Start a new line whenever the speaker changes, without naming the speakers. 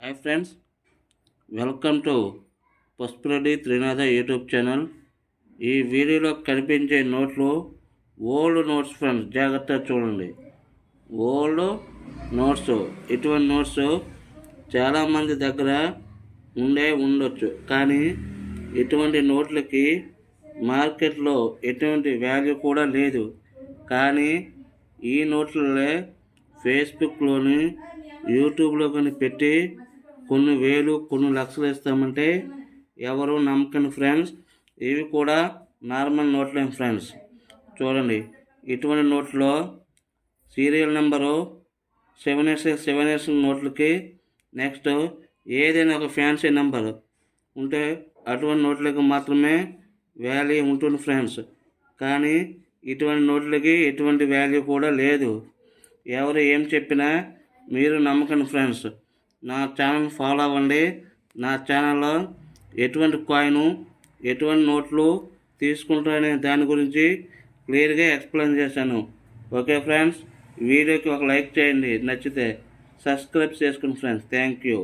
Hi friends, welcome to Pasupureddy Trinatha YouTube channel. ఈ వీడియోలో కనిపించే నోట్లు ఓల్డ్ నోట్స్ ఫ్రెండ్స్, జాగ్రత్తగా చూడండి. ఓల్డ్ నోట్స్, ఇటువంటి నోట్స్ చాలామంది దగ్గర ఉండొచ్చు, కానీ ఇటువంటి నోట్లకి మార్కెట్లో ఎటువంటి వాల్యూ కూడా లేదు. కానీ ఈ నోట్లే ఫేస్బుక్లోని యూట్యూబ్లో కానీ పెట్టి కొన్ని వేలు కొన్ని లక్షలు ఇస్తామంటే ఎవరు నమ్మకండి ఫ్రెండ్స్. ఇవి కూడా నార్మల్ నోట్లే ఫ్రెండ్స్. చూడండి, ఇటువంటి నోట్లో సీరియల్ నెంబరు 7 నోట్లకి నెక్స్ట్ ఏదైనా ఒక ఫ్యాన్సీ నెంబర్ ఉంటే అటువంటి నోట్లకి మాత్రమే వాల్యూ ఉంటుంది ఫ్రెండ్స్. కానీ ఇటువంటి నోట్లకి ఎటువంటి వాల్యూ కూడా లేదు. ఎవరు ఏం చెప్పినా మీరు నమ్మకండి ఫ్రెండ్స్. నా ఛానల్ ఫాలో అవ్వండి. నా ఛానల్లో ఎటువంటి కాయిన్, ఎటువంటి నోట్లు తీసుకుంటారనే దాని గురించి క్లియర్గా ఎక్స్ప్లెయిన్ చేశాను. ఓకే ఫ్రెండ్స్, వీడియోకి ఒక లైక్ చేయండి, నచ్చితే సబ్స్క్రైబ్ చేసుకోండి ఫ్రెండ్స్. Thank you.